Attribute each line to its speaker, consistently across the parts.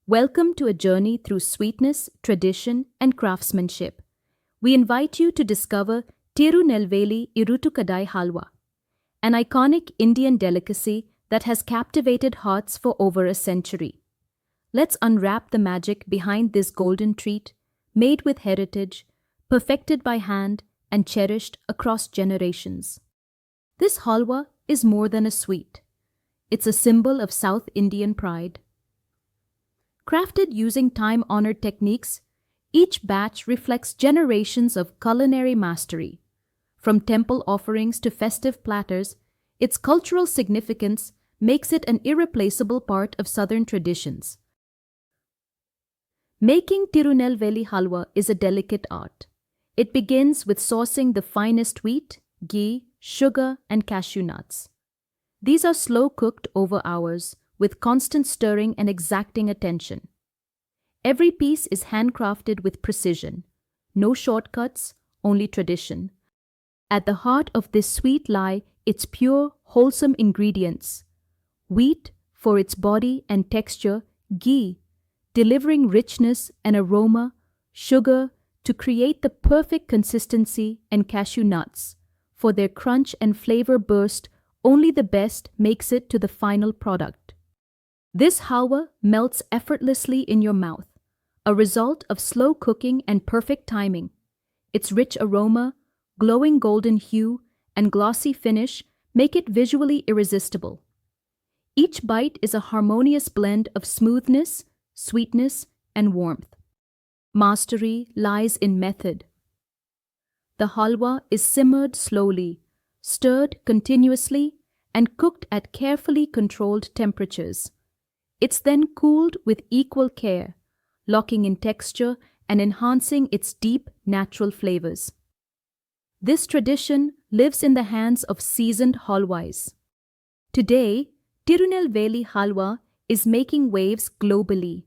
Speaker 1: Welcome to a journey through sweetness, tradition, and craftsmanship. We invite you to discover Tirunelveli Iruttukadai Halwa, an iconic Indian delicacy that has captivated hearts for over a century. Let's unwrap the magic behind this golden treat, made with heritage, perfected by hand, and cherished across generations. This halwa is more than a sweet. It's a symbol of South Indian pride. Crafted using time-honored techniques, each batch reflects generations of culinary mastery. From temple offerings to festive platters, its cultural significance makes it an irreplaceable part of Southern traditions. Making Tirunelveli halwa is a delicate art. It begins with sourcing the finest wheat, ghee, sugar, and cashew nuts. These are slow-cooked over hours, with constant stirring and exacting attention. Every piece is handcrafted with precision. No shortcuts, only tradition. At the heart of this sweet lie its pure, wholesome ingredients. Wheat for its body and texture, ghee, delivering richness and aroma, sugar to create the perfect consistency, and cashew nuts. For their crunch and flavor burst, only the best makes it to the final product. This halwa melts effortlessly in your mouth, a result of slow cooking and perfect timing. Its rich aroma, glowing golden hue, and glossy finish make it visually irresistible. Each bite is a harmonious blend of smoothness, sweetness, and warmth. Mastery lies in method. The halwa is simmered slowly, stirred continuously, and cooked at carefully controlled temperatures. It's then cooled with equal care, locking in texture and enhancing its deep, natural flavors. This tradition lives in the hands of seasoned halwais. Today, Tirunelveli halwa is making waves globally.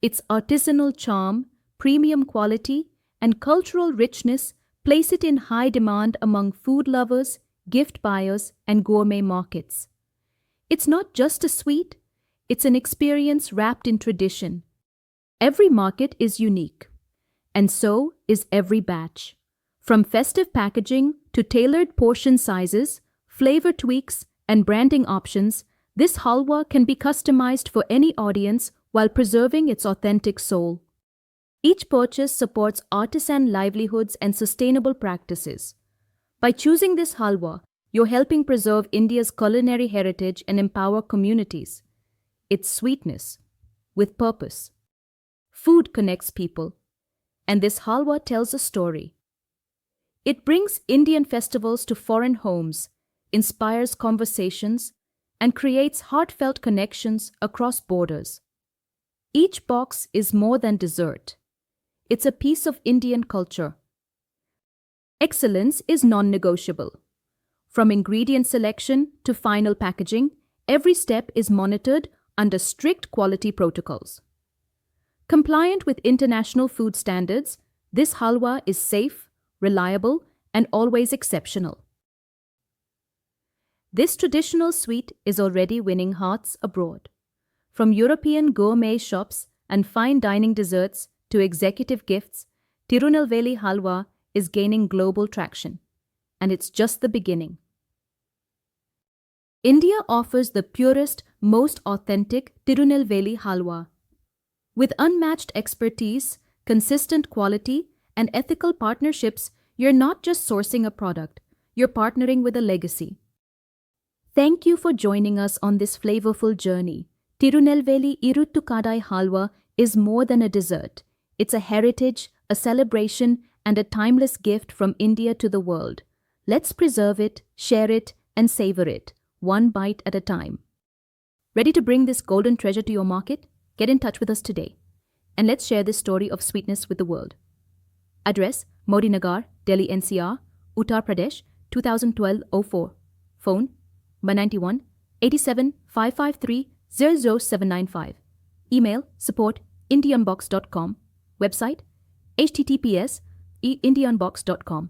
Speaker 1: Its artisanal charm, premium quality, and cultural richness place it in high demand among food lovers, gift buyers, and gourmet markets. It's not just a sweet, it's an experience wrapped in tradition. Every market is unique, and so is every batch. From festive packaging to tailored portion sizes, flavor tweaks, and branding options, this halwa can be customized for any audience while preserving its authentic soul. Each purchase supports artisan livelihoods and sustainable practices. By choosing this halwa, you're helping preserve India's culinary heritage and empower communities. Its sweetness, with purpose. Food connects people, and this halwa tells a story. It brings Indian festivals to foreign homes, inspires conversations, and creates heartfelt connections across borders. Each box is more than dessert. It's a piece of Indian culture. Excellence is non-negotiable. From ingredient selection to final packaging, every step is monitored under strict quality protocols. Compliant with international food standards, this halwa is safe, reliable, and always exceptional. This traditional sweet is already winning hearts abroad. From European gourmet shops and fine dining desserts to executive gifts, Tirunelveli halwa is gaining global traction. And it's just the beginning. India offers the purest, most authentic Tirunelveli halwa. With unmatched expertise, consistent quality, and ethical partnerships, you're not just sourcing a product, you're partnering with a legacy. Thank you for joining us on this flavorful journey. Tirunelveli Iruttukadai halwa is more than a dessert. It's a heritage, a celebration, and a timeless gift from India to the world. Let's preserve it, share it, and savor it, one bite at a time. Ready to bring this golden treasure to your market? Get in touch with us today. And let's share this story of sweetness with the world. Address: Modi Nagar, Delhi NCR, Uttar Pradesh, 2012-04. Phone: 91 87 553 00795. Email: support@indianbox.com. Website: https://indianbox.com.